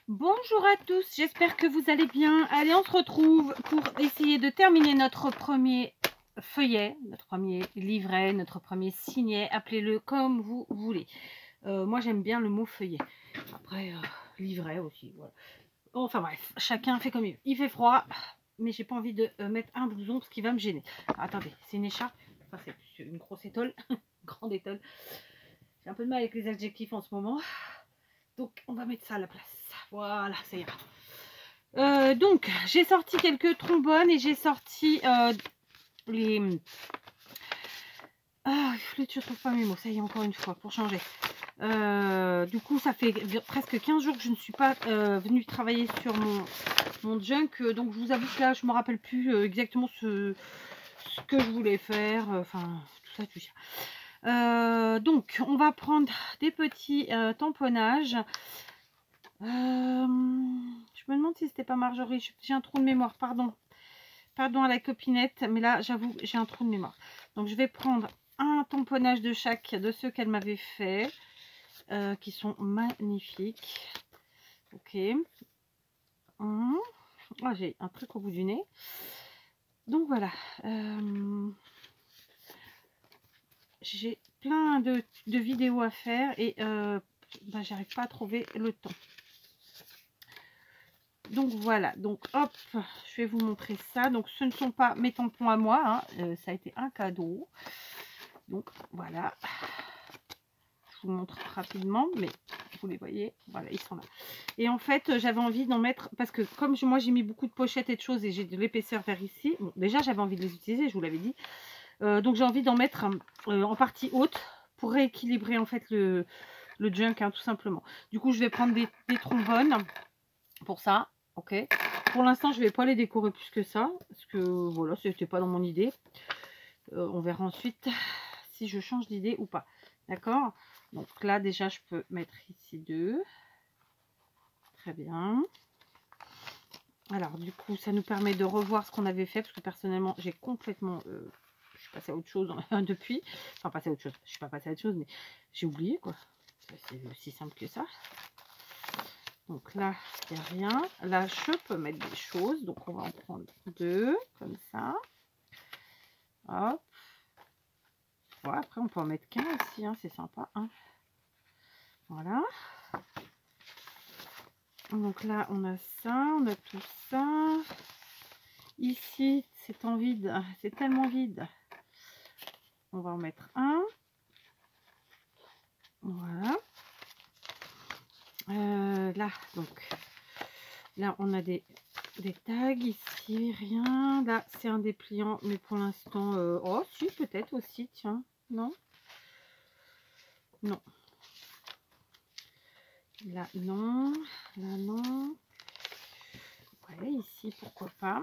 Bonjour à tous, j'espère que vous allez bien. Allez, on se retrouve pour essayer de terminer notre premier feuillet, notre premier livret, notre premier signet, appelez-le comme vous voulez. Moi j'aime bien le mot feuillet. Après, livret aussi, voilà. Enfin bref, chacun fait comme il veut. Il fait froid, mais j'ai pas envie de mettre un blouson parce qu'il va me gêner. Alors, attendez, c'est une écharpe, enfin, c'est une grosse étole, grande étole. J'ai un peu de mal avec les adjectifs en ce moment. Donc on va mettre ça à la place. Voilà, ça ira. Donc j'ai sorti quelques trombones et j'ai sorti les... Ah, je trouve pas mes mots, ça y est, encore une fois, pour changer. Du coup, ça fait presque 15 jours que je ne suis pas venue travailler sur mon junk. Donc je vous avoue que là, je me rappelle plus exactement ce que je voulais faire. Enfin, tout ça, tout ça. Donc, on va prendre des petits tamponnages. Je me demande si c'était pas Marjorie. J'ai un trou de mémoire, pardon. Pardon à la copinette, mais là, j'avoue, j'ai un trou de mémoire. Donc, je vais prendre un tamponnage de chaque de ceux qu'elle m'avait fait, qui sont magnifiques. Ok. Oh, j'ai un truc au bout du nez. Donc, voilà. J'ai plein de vidéos à faire et j'arrive pas à trouver le temps. Donc voilà, donc hop, je vais vous montrer ça. Donc ce ne sont pas mes tampons à moi, hein, ça a été un cadeau. Donc voilà, je vous montre rapidement, mais vous les voyez, voilà, ils sont là. Et en fait, j'avais envie d'en mettre, parce que comme moi j'ai mis beaucoup de pochettes et de choses et j'ai de l'épaisseur vers ici, bon, déjà j'avais envie de les utiliser, je vous l'avais dit. Donc j'ai envie d'en mettre en partie haute pour rééquilibrer en fait le junk, hein, tout simplement. Du coup, je vais prendre des trombones pour ça. Ok, pour l'instant je vais pas les décorer plus que ça parce que voilà, c'était pas dans mon idée. On verra ensuite si je change d'idée ou pas. D'accord, donc là déjà je peux mettre ici 2. Très bien. Alors du coup ça nous permet de revoir ce qu'on avait fait, parce que personnellement j'ai complètement je suis passée à autre chose depuis. Enfin, passée à autre chose, je suis pas passée à autre chose, mais j'ai oublié quoi. C'est aussi simple que ça. Donc là, il n'y a rien. Là, je peux mettre des choses. Donc, on va en prendre 2, comme ça. Hop. Voilà, après, on peut en mettre qu'un aussi, hein, c'est sympa. Hein. Voilà. Donc là, on a ça, on a tout ça. Ici, c'est en vide. C'est tellement vide. On va en mettre un. Voilà. Là, donc, là, on a des tags ici, rien. Là, c'est un dépliant, mais pour l'instant, oh, si, peut-être aussi, tiens, non? Non. Là, non. Là, non. Ouais, ici, pourquoi pas.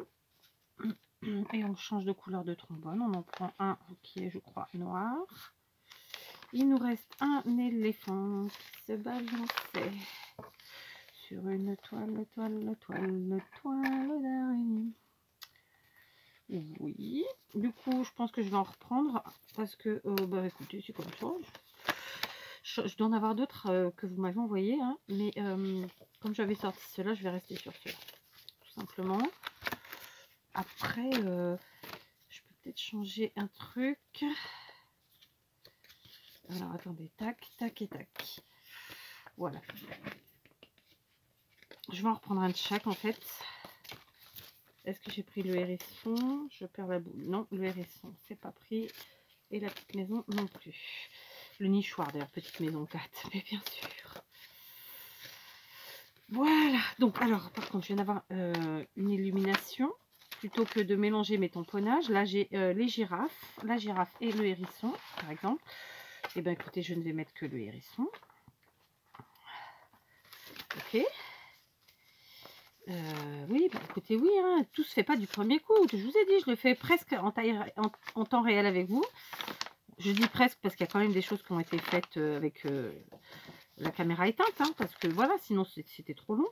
Et on change de couleur de trombone. On en prend un qui est, je crois, noir. Il nous reste un éléphant qui se balançait sur une toile d'araignée. Oui. Du coup, je pense que je vais en reprendre parce que, bah écoutez, c'est comme ça. Je dois en avoir d'autres que vous m'avez envoyé, hein, mais comme j'avais sorti cela, je vais rester sur cela, tout simplement. Après, je peux peut-être changer un truc. Alors, attendez, tac, tac et tac. Voilà. Je vais en reprendre un de chaque, en fait. Est-ce que j'ai pris le hérisson? Je perds la boule. Non, le hérisson, c'est pas pris. Et la petite maison non plus. Le nichoir, d'ailleurs, petite maison 4, mais bien sûr. Voilà. Donc, alors, par contre, je viens d'avoir une illumination. Plutôt que de mélanger mes tamponnages, là, j'ai les girafes. La girafe et le hérisson, par exemple. Et bien, écoutez, je ne vais mettre que le hérisson. Ok. Oui, bah, écoutez, oui, hein, tout se fait pas du premier coup. Je vous ai dit, je le fais presque en temps réel avec vous. Je dis presque parce qu'il y a quand même des choses qui ont été faites avec la caméra éteinte, hein, parce que voilà, sinon c'était trop long.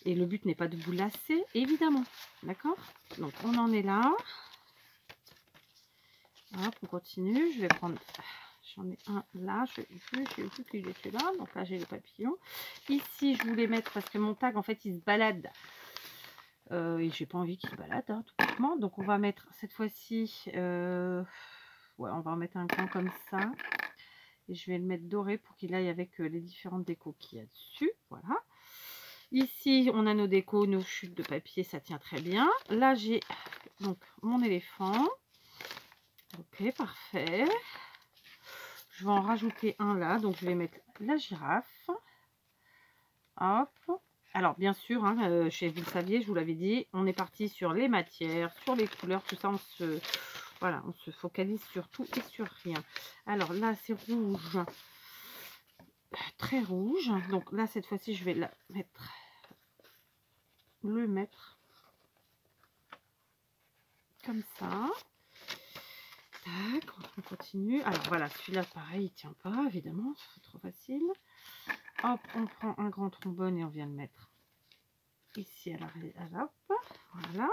Et le but n'est pas de vous lasser, évidemment. D'accord? Donc, on en est là. Hop, on continue. Je vais prendre... J'en ai un là, je sais plus qu'il était là. Donc là, j'ai les papillons. Ici, je voulais mettre, parce que mon tag, en fait, il se balade. Et j'ai pas envie qu'il se balade, hein, tout bêtement. Donc, on va mettre, cette fois-ci, ouais, on va en mettre un grand comme ça. Et je vais le mettre doré pour qu'il aille avec les différentes décos qu'il y a dessus. Voilà. Ici, on a nos décos, nos chutes de papier, ça tient très bien. Là, j'ai donc mon éléphant. Ok, parfait. Je vais en rajouter un là, donc je vais mettre la girafe. Hop. Alors, bien sûr, hein, vous le saviez, je vous l'avais dit, on est parti sur les matières, sur les couleurs, tout ça, voilà, on se focalise sur tout et sur rien. Alors là, c'est rouge, très rouge. Donc là, cette fois-ci, je vais le mettre comme ça. Tac, on continue. Alors voilà, celui-là, pareil, il tient pas, évidemment, c'est trop facile. Hop, on prend un grand trombone et on vient le mettre ici à l'arrière. Voilà.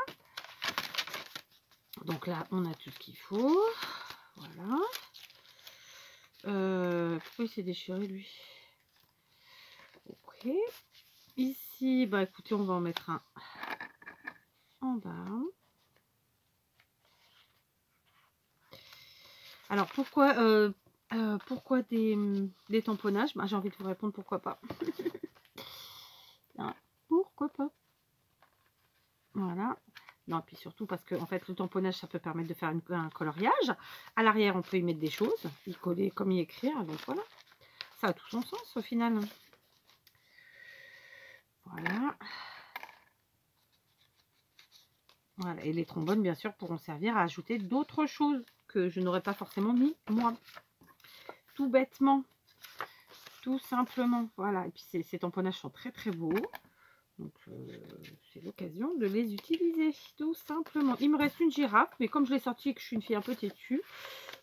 Donc là, on a tout ce qu'il faut. Voilà. Pourquoi il s'est déchiré, lui? Ok. Ici, bah écoutez, on va en mettre un en bas. Alors, pourquoi des tamponnages? Bah, j'ai envie de vous répondre, pourquoi pas. Hein, pourquoi pas? Voilà. Non, et puis surtout parce que en fait, le tamponnage, ça peut permettre de faire un coloriage. À l'arrière, on peut y mettre des choses, y coller comme y écrire. Donc voilà, ça a tout son sens au final. Voilà. Voilà. Et les trombones, bien sûr, pourront servir à ajouter d'autres choses que je n'aurais pas forcément mis moi. Tout bêtement. Tout simplement. Voilà. Et puis ces tamponnages sont très très beaux. Donc c'est l'occasion de les utiliser. Tout simplement. Il me reste une girafe. Mais comme je l'ai sortie et que je suis une fille un peu têtue,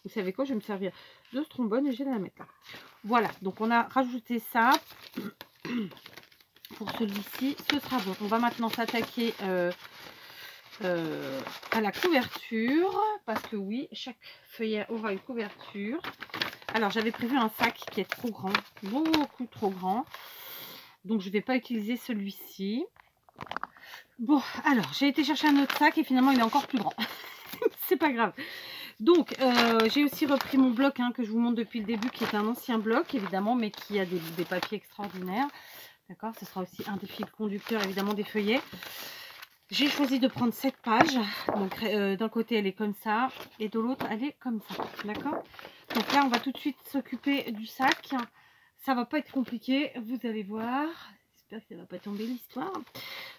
vous savez quoi, je vais me servir de ce trombone et je vais la mettre là. Voilà. Donc on a rajouté ça. Pour celui-ci, ce sera bon. On va maintenant s'attaquer à la couverture, parce que oui, chaque feuillet aura une couverture. Alors j'avais prévu un sac qui est trop grand, beaucoup trop grand, donc je ne vais pas utiliser celui-ci. Bon, alors j'ai été chercher un autre sac et finalement il est encore plus grand. C'est pas grave. Donc j'ai aussi repris mon bloc, hein, que je vous montre depuis le début, qui est un ancien bloc évidemment, mais qui a des papiers extraordinaires. D'accord, ce sera aussi un des fils conducteurs évidemment des feuillets. J'ai choisi de prendre cette page. Donc d'un côté elle est comme ça et de l'autre elle est comme ça. D'accord. Donc là on va tout de suite s'occuper du sac. Ça va pas être compliqué, vous allez voir. J'espère que ça va pas tomber l'histoire.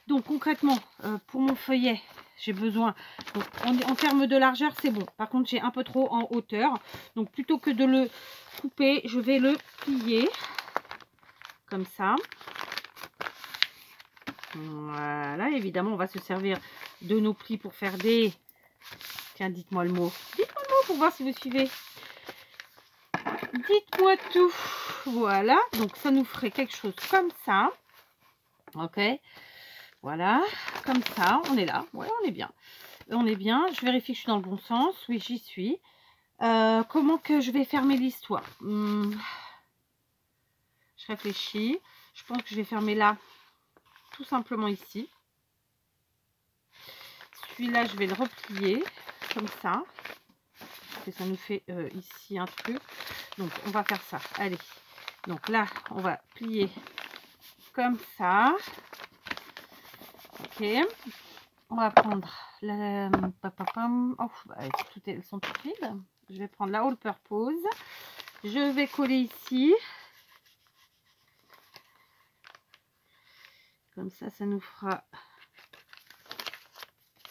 Donc concrètement pour mon feuillet j'ai besoin, donc, en termes de largeur c'est bon. Par contre j'ai un peu trop en hauteur. Donc plutôt que de le couper, je vais le plier comme ça. Voilà, évidemment, on va se servir de nos plis pour faire des... Tiens, dites-moi le mot. Dites-moi le mot pour voir si vous suivez. Dites-moi tout. Voilà, donc ça nous ferait quelque chose comme ça. Ok, voilà, comme ça, on est là. Ouais, on est bien. On est bien. Je vérifie que je suis dans le bon sens. Oui, j'y suis. Comment que je vais fermer l'histoire? Je réfléchis. Je pense que je vais fermer là. Tout simplement ici. Celui-là, je vais le replier comme ça. Et ça nous fait ici un truc. Donc, on va faire ça. Allez. Donc là, on va plier comme ça. Ok. On va prendre la... Oh, elles sont toutes vides. Je vais prendre la All Purpose. Je vais coller ici. Comme ça, ça nous fera...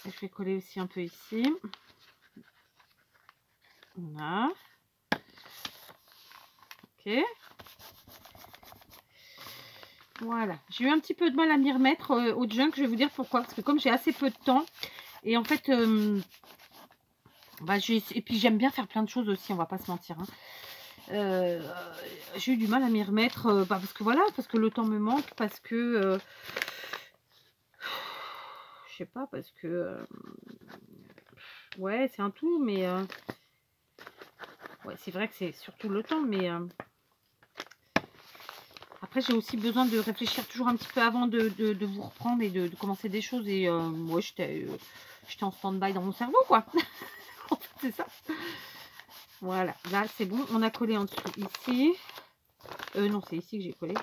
Je vais coller aussi un peu ici. Voilà. Ok. Voilà. J'ai eu un petit peu de mal à m'y remettre au junk. Je vais vous dire pourquoi. Parce que comme j'ai assez peu de temps, et en fait... et puis j'aime bien faire plein de choses aussi, on va pas se mentir. Hein. J'ai eu du mal à m'y remettre. Parce que voilà, parce que le temps me manque. Parce que... je sais pas, parce que... ouais, c'est un tout, mais... Ouais, c'est vrai que c'est surtout le temps, mais après j'ai aussi besoin de réfléchir toujours un petit peu avant de vous reprendre et de commencer des choses. Et moi j'étais en stand-by dans mon cerveau, quoi. En fait, c'est ça. Voilà, là c'est bon, on a collé en dessous ici. Non, c'est ici que j'ai collé.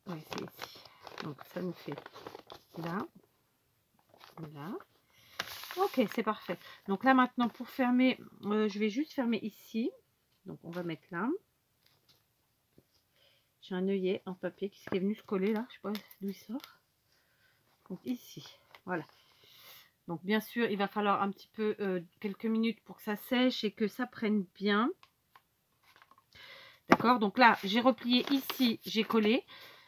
Ouais, c'est ici. Donc ça nous fait là. Là. Ok, c'est parfait. Donc là maintenant pour fermer, je vais juste fermer ici. Donc on va mettre là. J'ai un œillet en papier qui est venu se coller là. Je sais pas d'où il sort. Donc ici, voilà. Donc bien sûr, il va falloir un petit peu quelques minutes pour que ça sèche et que ça prenne bien. D'accord, donc là, j'ai replié ici, j'ai collé.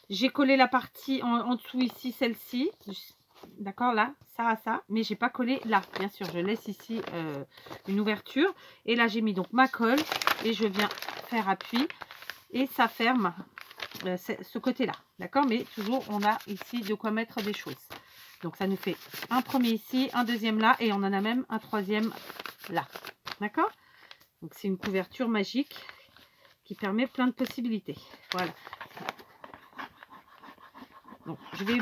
J'ai collé la partie en dessous ici, celle-ci. D'accord, là, ça à ça. Mais j'ai pas collé là, bien sûr. Je laisse ici une ouverture. Et là, j'ai mis donc ma colle. Et je viens faire appui. Et ça ferme ce côté-là. D'accord, mais toujours, on a ici de quoi mettre des choses. Donc, ça nous fait un premier ici, un deuxième là. Et on en a même un troisième là. D'accord, donc c'est une couverture magique qui permet plein de possibilités. Voilà. Donc, je vais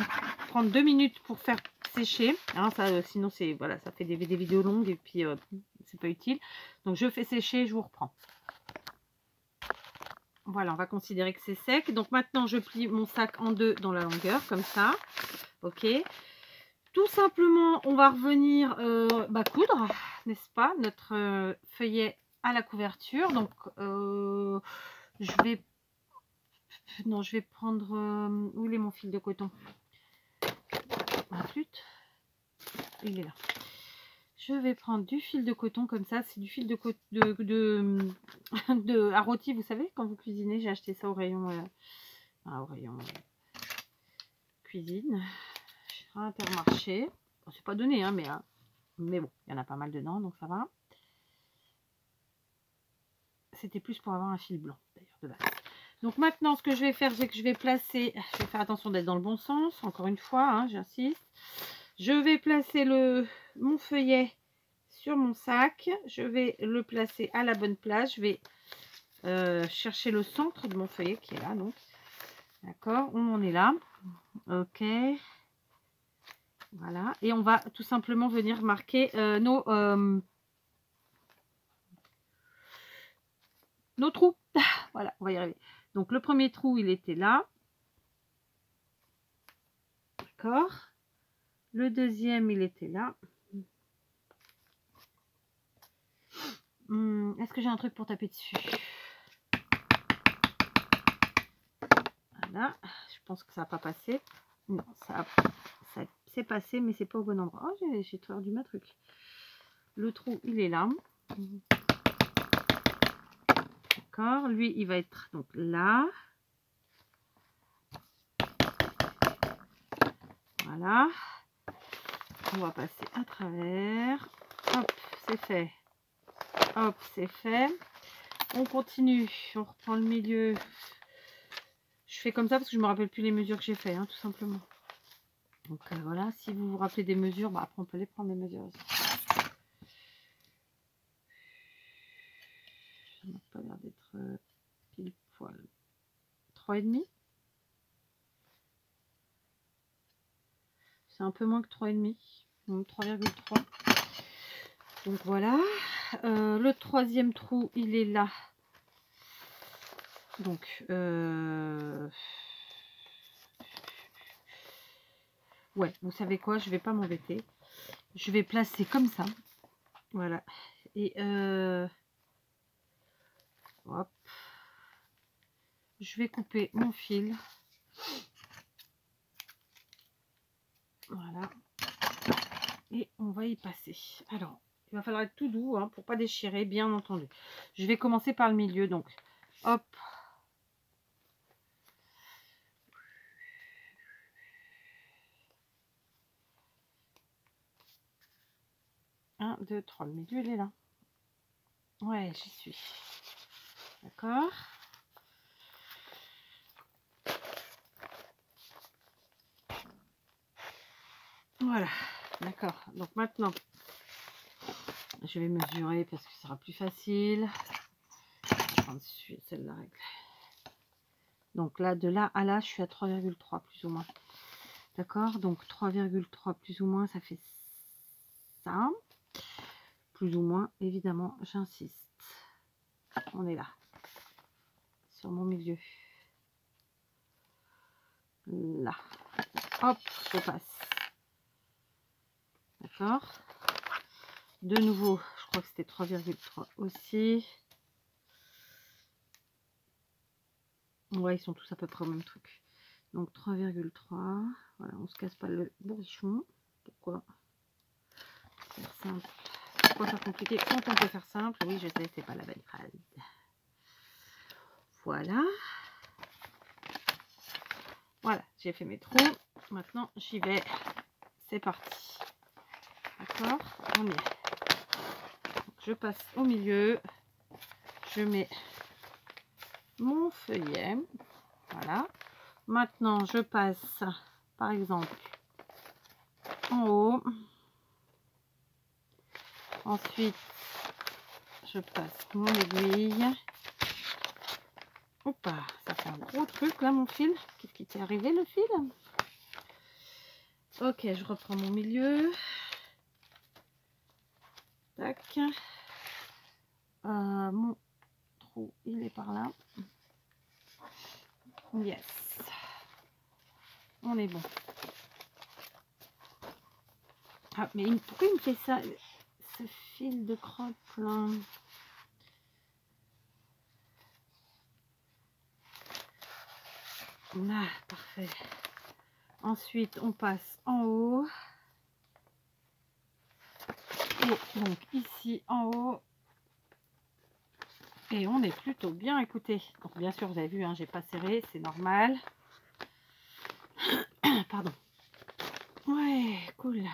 prendre 2 minutes pour faire sécher. Hein, ça, sinon, c'est voilà, ça fait des vidéos longues et puis c'est pas utile. Donc, je fais sécher, je vous reprends. Voilà, on va considérer que c'est sec. Donc, maintenant, je plie mon sac en deux dans la longueur, comme ça. Ok. Tout simplement, on va revenir coudre, n'est-ce pas, notre feuillet à la couverture. Donc, je vais... Non, je vais prendre... où est mon fil de coton? Ma flûte. Il est là. Je vais prendre du fil de coton comme ça. C'est du fil de à rôti, vous savez, quand vous cuisinez. J'ai acheté ça au rayon, cuisine. Chez Intermarché. Bon, c'est pas donné, hein, mais bon, il y en a pas mal dedans, donc ça va. C'était plus pour avoir un fil blanc, d'ailleurs, de base. Donc maintenant, ce que je vais faire, c'est que je vais placer... Je vais faire attention d'être dans le bon sens, encore une fois, hein, j'insiste. Je vais placer mon feuillet sur mon sac. Je vais le placer à la bonne place. Je vais chercher le centre de mon feuillet qui est là, donc. D'accord, on en est là. Ok. Voilà. Et on va tout simplement venir marquer nos trous. Voilà, on va y arriver. Donc le premier trou, il était là. D'accord. Le deuxième, il était là. Est-ce que j'ai un truc pour taper dessus? Voilà. Je pense que ça n'a pas passé. Non, ça c'est passé, mais c'est pas au bon endroit. Oh, j'ai perdu ma truc. Le trou, il est là. D'accord. Lui, il va être donc là. Voilà. On va passer à travers. Hop, c'est fait. Hop, c'est fait. On continue. On reprend le milieu. Je fais comme ça parce que je me rappelle plus les mesures que j'ai fait, hein, tout simplement. Donc voilà, si vous vous rappelez des mesures, bah, après on peut les prendre les mesures aussi. Ça n'a pas l'air d'être pile poil. 3,5. C'est un peu moins que 3,5. 3,3. Donc voilà. Le troisième trou, il est là. Donc ouais, vous savez quoi, je vais pas m'embêter. Je vais placer comme ça. Voilà. Et hop. Je vais couper mon fil. Voilà. Et on va y passer. Alors, il va falloir être tout doux hein, pour pas déchirer, bien entendu. Je vais commencer par le milieu. Donc, hop. Un, deux, trois. Le milieu, il est là. Ouais, j'y suis. D'accord. Voilà. D'accord. Donc maintenant, Je vais mesurer parce que ce sera plus facile. Je vais prendre celle-là. Donc là, de là à là, je suis à 3,3 plus ou moins. D'accord? Donc 3,3 plus ou moins, ça fait ça. Plus ou moins, évidemment, j'insiste. On est là. Sur mon milieu. Là. Hop, je passe. D'accord? De nouveau, je crois que c'était 3,3 aussi. Ouais, ils sont tous à peu près au même truc. Donc 3,3. Voilà, on se casse pas le bourrichon. Pourquoi faire simple? Pourquoi faire compliqué quand on peut faire simple? Oui, je sais, c'est pas la belle phrase. Voilà. Voilà, j'ai fait mes trous. Maintenant, j'y vais. C'est parti. D'accord? On y est. Donc, je passe au milieu. Je mets mon feuillet. Voilà. Maintenant, je passe, par exemple, en haut. Ensuite, je passe mon aiguille. Opa, ça fait un gros truc là, mon fil. Qu'est-ce qui t'est arrivé, le fil? Ok, je reprends mon milieu. Tac. Mon trou, il est par là. Yes. On est bon. Ah, mais pourquoi il me fait ça? Ce fil de crotte là. Ah, parfait. Ensuite, on passe en haut. Et donc ici en haut. Et on est plutôt bien, écoutez. Donc bien sûr, vous avez vu, hein, j'ai pas serré, c'est normal. Pardon. Ouais, cool.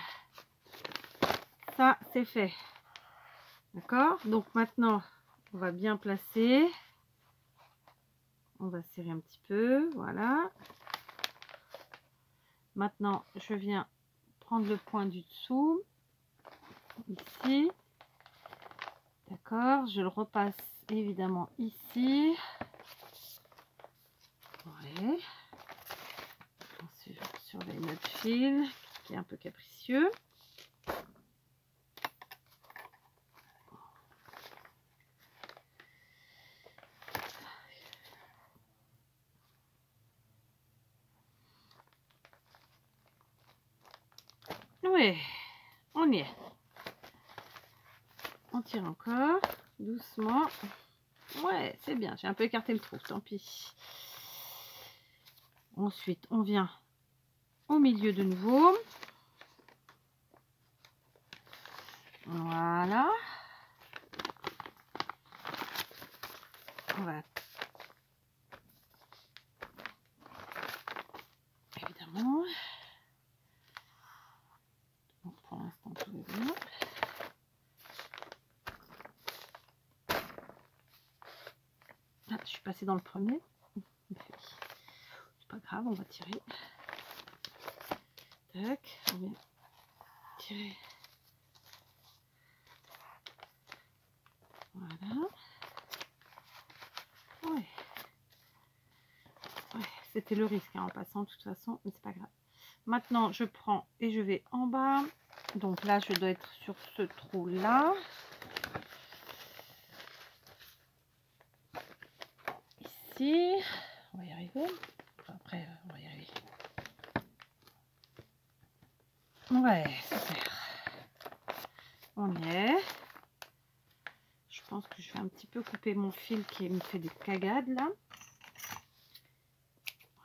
Ça, c'est fait. D'accord? Donc maintenant, on va bien placer. On va serrer un petit peu, voilà. Maintenant, je viens prendre le point du dessous. Ici. D'accord? Je le repasse évidemment ici. Ouais. On surveille notre fil qui est un peu capricieux. Oui, on y est. On tire encore, doucement. Ouais, c'est bien, j'ai un peu écarté le trou, tant pis. Ensuite, on vient au milieu de nouveau. Voilà. On va évidemment. Donc, pour l'instant, tout est bien. Ah, je suis passée dans le premier. C'est pas grave, on va tirer. Tac, on vient tirer. Voilà. Ouais. Ouais, c'était le risque hein, en passant de toute façon, mais c'est pas grave. Maintenant, je prends et je vais en bas. Donc là, je dois être sur ce trou-là. Ici. On va y arriver. Après, on va y arriver. Ouais, super. On y est. Je pense que je vais un petit peu couper mon fil qui me fait des cagades là.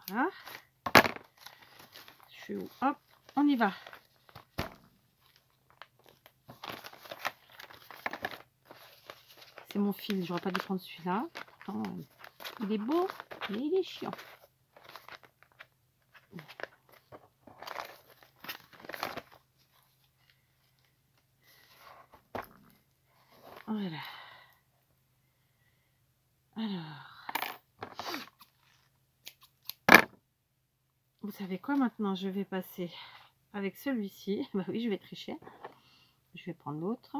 Voilà. Je suis où? Hop, on y va. C'est mon fil, j'aurais pas dû prendre celui-là. Pourtant, il est beau, mais il est chiant. Voilà. Alors, vous savez quoi maintenant? Je vais passer avec celui-ci. Bah oui, je vais tricher. Je vais prendre l'autre.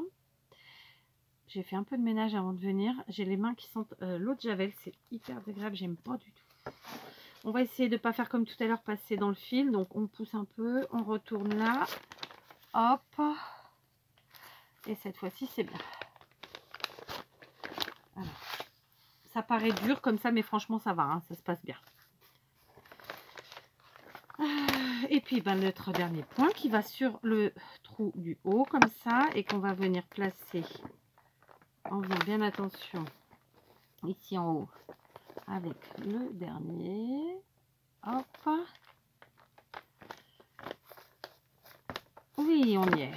J'ai fait un peu de ménage avant de venir. J'ai les mains qui sentent l'eau de javel. C'est hyper désagréable. J'aime pas du tout. On va essayer de ne pas faire comme tout à l'heure, passer dans le fil. Donc, on pousse un peu. On retourne là. Hop. Et cette fois-ci, c'est bien. Alors, ça paraît dur comme ça, mais franchement, ça va. Hein, ça se passe bien. Et puis, ben, notre dernier point qui va sur le trou du haut, comme ça. Et qu'on va venir placer en faisant bien attention ici en haut avec le dernier. Hop. Oui, on y est.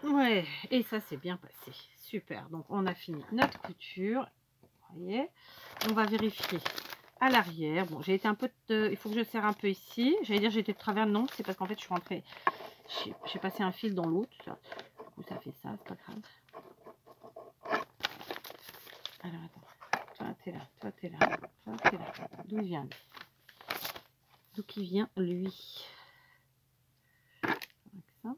Ouais, et ça s'est bien passé. Super. Donc, on a fini notre couture. Vous voyez, on va vérifier à l'arrière. Bon, j'ai été un peu il faut que je serre un peu ici. J'allais dire j'étais de travers. Non, c'est parce qu'en fait, je suis rentrée. J'ai passé un fil dans l'autre. Du coup, ça fait ça. C'est pas grave. Alors, attends. Toi, t'es là. Toi, t'es là. Toi, t'es là. D'où il vient? D'où qui vient, lui? Avec ça.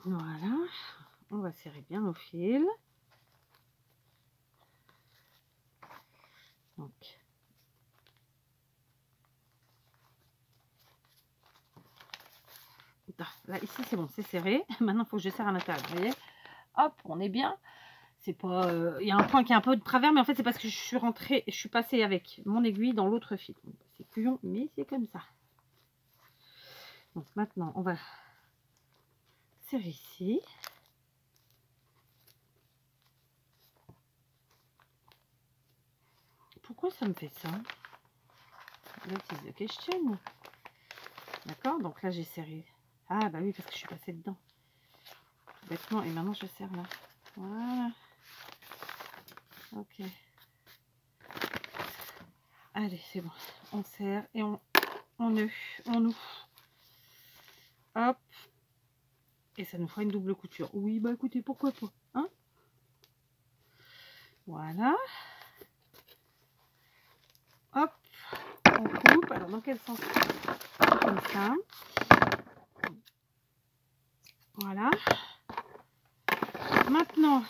Voilà. On va serrer bien nos fils. Donc, là, ici, c'est bon, c'est serré. Maintenant, il faut que je serre à l'intérieur. Vous voyez? Hop, on est bien. C'est pas... Il y a un point qui est un peu de travers, mais en fait, c'est parce que je suis rentrée, je suis passée avec mon aiguille dans l'autre fil. C'est couillon, mais c'est comme ça. Donc, maintenant, on va serrer ici. Pourquoi ça me fait ça? That is the question. D'accord, donc là, j'ai serré. Ah, bah oui, parce que je suis passée dedans. Tout bêtement, et maintenant, je serre là. Voilà. Ok. Allez, c'est bon. On serre et on noue. Hop. Et ça nous fera une double couture. Oui, bah écoutez, pourquoi pas, hein? Voilà. Hop. On coupe. Alors, dans quel sens? Comme ça. Voilà. Maintenant,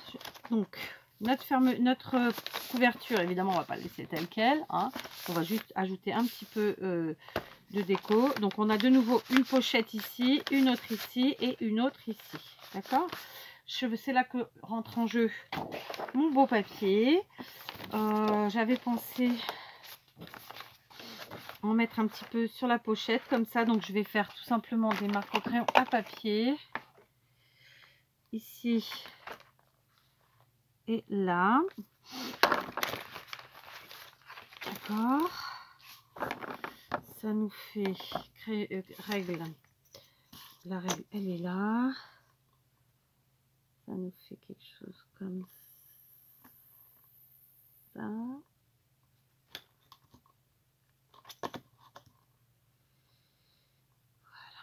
donc, notre couverture, évidemment, on va pas la laisser telle quelle. Hein. On va juste ajouter un petit peu de déco. Donc, on a de nouveau une pochette ici, une autre ici et une autre ici. D'accord? C'est là que rentre en jeu mon beau papier. J'avais pensé en mettre un petit peu sur la pochette comme ça. Donc, je vais faire tout simplement des marques au crayon à papier. Ici et là. D'accord. Ça nous fait créer règle. La règle, elle est là. Ça nous fait quelque chose comme ça. Voilà.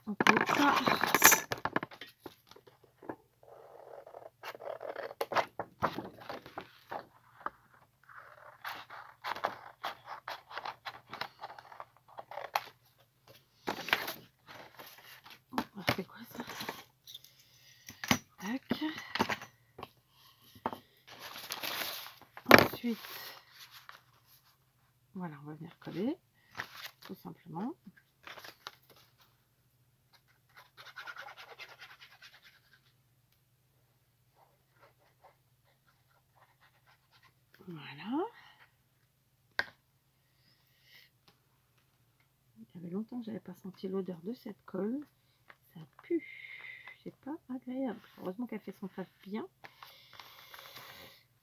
On coupe ça. On fait quoi ça? Tac. Ensuite, voilà, on va venir coller, tout simplement. Voilà. Il y avait longtemps que j'avais pas senti l'odeur de cette colle. Ça pue. C'est pas agréable. Heureusement qu'elle fait son taf bien.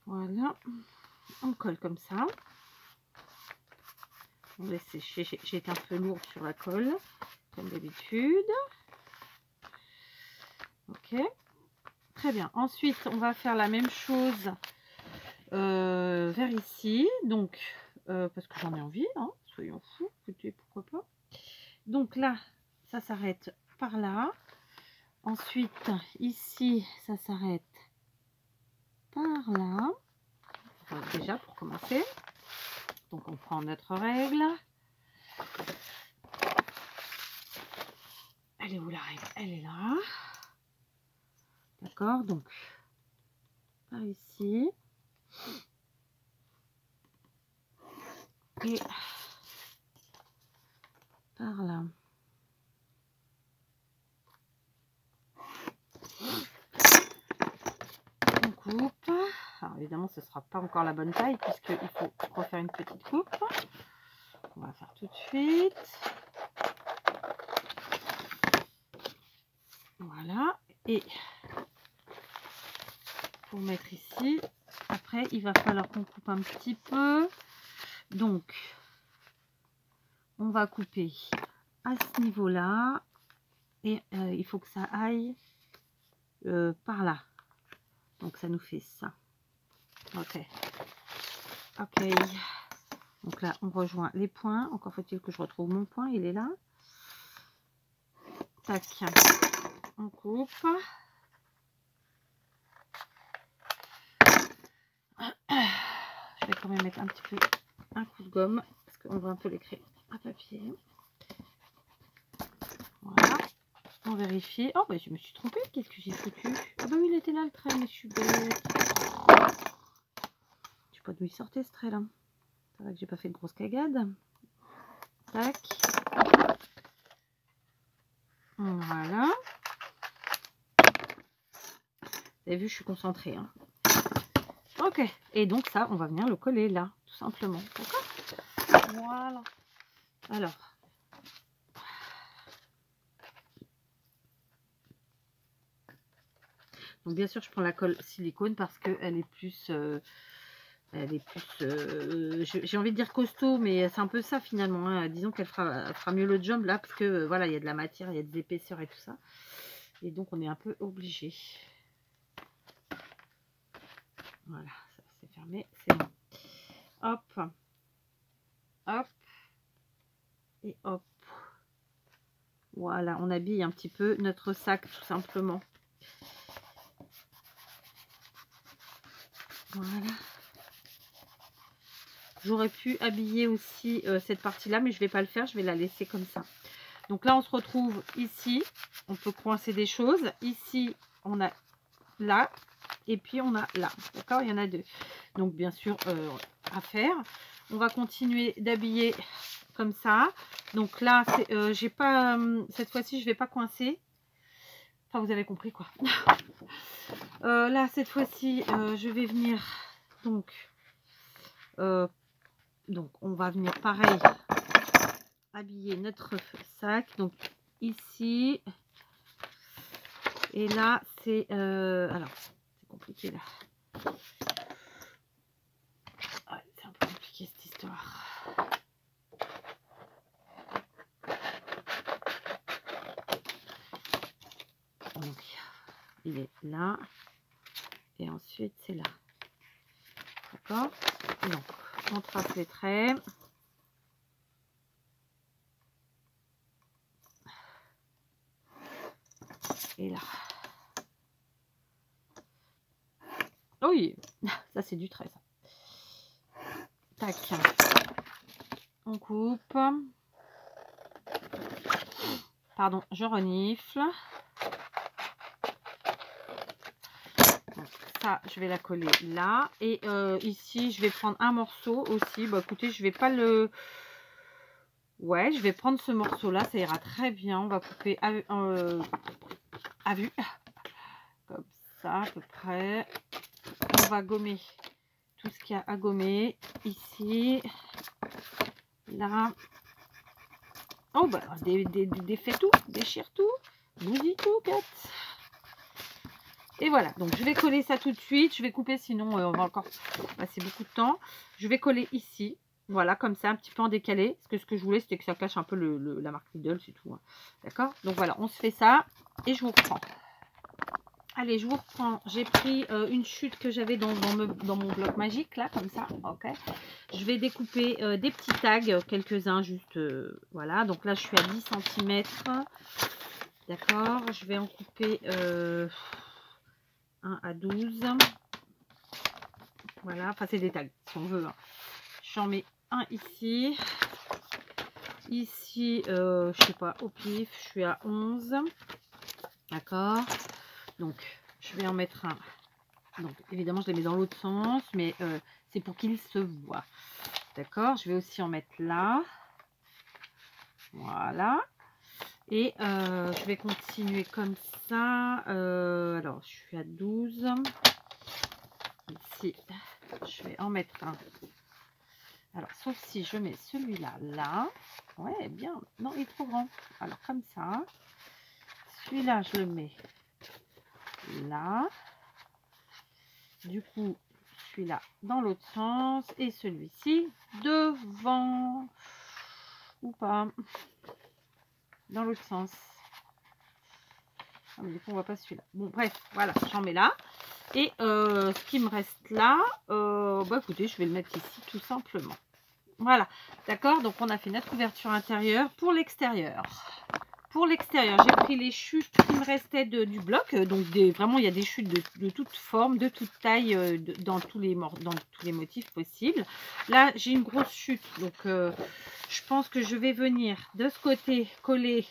Voilà. On colle comme ça. On laisse sécher. J'ai été un peu lourde sur la colle, comme d'habitude. Ok. Très bien. Ensuite, on va faire la même chose vers ici. Donc, parce que j'en ai envie, hein, soyons fous. Écoutez, pourquoi pas. Donc là, ça s'arrête par là. Ensuite, ici, ça s'arrête par là. déjà pour commencer. Donc on prend notre règle. Elle est où la règle? Elle est là. D'accord, donc par ici. Et par là. On coupe. Alors évidemment ce ne sera pas encore la bonne taille puisqu'il faut refaire une petite coupe. On va faire tout de suite. Voilà. Et pour mettre ici, après il va falloir qu'on coupe un petit peu. Donc on va couper à ce niveau là et il faut que ça aille par là. Donc ça nous fait ça. Ok. Ok. Donc là on rejoint les points. Encore faut-il que je retrouve mon point. Il est là. Tac. On coupe. Je vais quand même mettre un petit peu un coup de gomme parce qu'on va un peu l'écrire à papier. Voilà. On vérifie. Oh bah je me suis trompée. Qu'est-ce que j'ai foutu? Ah bah oui, il était là le trait, mais je suis bête. Je sais pas d'où il sortait ce trait là. C'est vrai que j'ai pas fait de grosse cagade. Tac. Voilà. Vous avez vu, je suis concentrée. Hein. Ok. Et donc ça, on va venir le coller là, tout simplement. D'accord. Voilà. Alors. Donc bien sûr, je prends la colle silicone parce qu'elle est plus... j'ai envie de dire costaud, mais c'est un peu ça finalement. Hein. Disons qu'elle fera mieux le job là, parce que voilà, il y a de la matière, il y a des épaisseurs et tout ça. Et donc on est un peu obligé. Voilà, ça c'est fermé, c'est bon. Hop, hop, et hop. Voilà, on habille un petit peu notre sac tout simplement. Voilà. J'aurais pu habiller aussi cette partie-là, mais je ne vais pas le faire, je vais la laisser comme ça. Donc là, on se retrouve ici. On peut coincer des choses. Ici, on a là. Et puis, on a là. D'accord? Il y en a deux. Donc, bien sûr, à faire. On va continuer d'habiller comme ça. Donc là, j'ai pas cette fois-ci, je ne vais pas coincer. Enfin, vous avez compris quoi. Là, cette fois-ci, je vais venir donc on va venir pareil habiller notre sac. Donc ici et là, c'est alors c'est compliqué là. Ouais, c'est un peu compliqué cette histoire. Donc il est là et ensuite c'est là. D'accord? Donc on trace les traits. Et là. Oh oui, ça c'est du trait ça. Tac. On coupe. Pardon, je renifle. Donc, ça, je vais la coller là. Et ici, je vais prendre un morceau aussi. Bah écoutez, je vais pas le... Ouais, je vais prendre ce morceau-là. Ça ira très bien. On va couper à vue. Comme ça, à peu près. On va gommer tout ce qu'il y a à gommer. Ici. Là. Oh, bah, défait tout. Déchire tout. Bousille tout, Kat. Et voilà, donc je vais coller ça tout de suite. Je vais couper, sinon on va encore passer beaucoup de temps. Je vais coller ici. Voilà, comme ça, un petit peu en décalé. Parce que ce que je voulais, c'était que ça cache un peu la marque Lidl, c'est tout. Hein. D'accord? Donc voilà, on se fait ça. Et je vous reprends. Allez, je vous reprends. J'ai pris une chute que j'avais dans mon bloc magique, là, comme ça. Ok. Je vais découper des petits tags, quelques-uns, juste, voilà. Donc là, je suis à 10 cm. D'accord. Je vais en couper 1 à 12. Voilà, enfin c'est des tags si on veut. Hein. J'en mets un ici. Ici, je sais pas, au pif, je suis à 11. D'accord. Donc, je vais en mettre un. Donc, évidemment, je les mets dans l'autre sens, mais c'est pour qu'ils se voient. D'accord. Je vais aussi en mettre là. Voilà. Et je vais continuer comme ça. Alors, je suis à 12. Ici, je vais en mettre un. Alors, sauf si je mets celui-là, là. Ouais, bien. Non, il est trop grand. Alors, comme ça. Celui-là, je le mets là. Du coup, celui-là dans l'autre sens. Et celui-ci devant. Ou pas. Dans l'autre sens. Ah, mais du coup, on voit pas celui-là. Bon, bref, voilà, j'en mets là. Et ce qui me reste là, bah écoutez, je vais le mettre ici tout simplement. Voilà, d'accord. Donc, on a fait notre couverture intérieure pour l'extérieur. Pour l'extérieur, j'ai pris les chutes qui me restaient du bloc. Donc, vraiment, il y a des chutes de toute forme, de toute taille, dans tous les motifs possibles. Là, j'ai une grosse chute. Donc, je pense que je vais venir de ce côté coller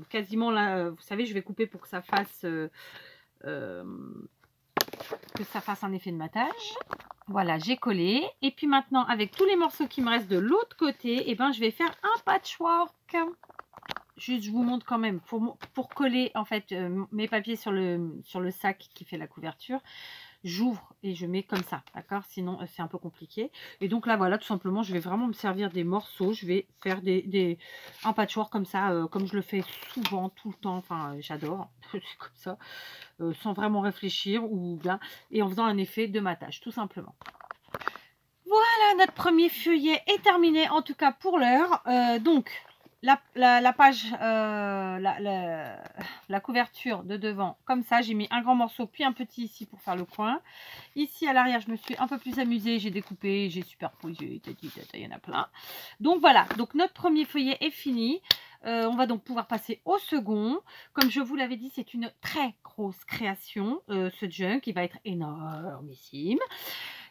quasiment là. Vous savez, je vais couper pour que ça fasse un effet de matage. Voilà, j'ai collé. Et puis maintenant, avec tous les morceaux qui me restent de l'autre côté, eh ben, je vais faire un patchwork. Juste, je vous montre quand même, pour coller en fait mes papiers sur le sac qui fait la couverture, j'ouvre et je mets comme ça, d'accord? Sinon, c'est un peu compliqué. Et donc là, voilà, tout simplement, je vais vraiment me servir des morceaux. Je vais faire un patchwork comme ça, comme je le fais souvent, tout le temps. Enfin, j'adore, c'est comme ça, sans vraiment réfléchir ou bien, et en faisant un effet de matage, tout simplement. Voilà, notre premier feuillet est terminé, en tout cas pour l'heure. Donc, la page, la couverture de devant, comme ça, j'ai mis un grand morceau, puis un petit ici pour faire le coin. Ici, à l'arrière, je me suis un peu plus amusée, j'ai découpé, j'ai superposé, il y en a plein. Donc voilà, donc notre premier feuillet est fini. On va donc pouvoir passer au second. Comme je vous l'avais dit, c'est une très grosse création, ce junk, il va être énormissime.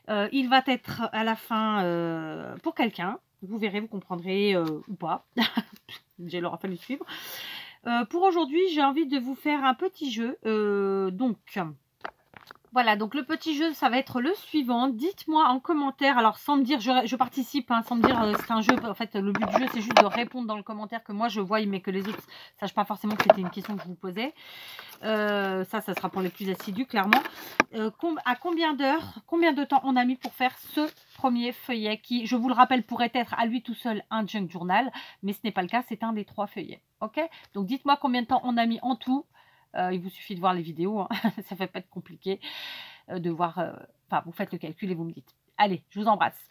Il va être à la fin pour quelqu'un. Vous verrez, vous comprendrez ou pas. Il aura fallu suivre. Pour aujourd'hui, j'ai envie de vous faire un petit jeu. Voilà, donc le petit jeu, ça va être le suivant. Dites-moi en commentaire, alors sans me dire, je participe, hein, sans me dire c'est un jeu. En fait, le but du jeu, c'est juste de répondre dans le commentaire que moi je vois, mais que les autres ne sachent pas forcément que c'était une question que je vous posais. Ça sera pour les plus assidus, clairement. À combien d'heures, combien de temps on a mis pour faire ce premier feuillet qui, je vous le rappelle, pourrait être à lui tout seul un junk journal, mais ce n'est pas le cas, c'est un des 3 feuillets. Ok, donc dites-moi combien de temps on a mis en tout. Il vous suffit de voir les vidéos, hein. Ça ne va pas être compliqué de voir. Enfin, vous faites le calcul et vous me dites. Allez, je vous embrasse.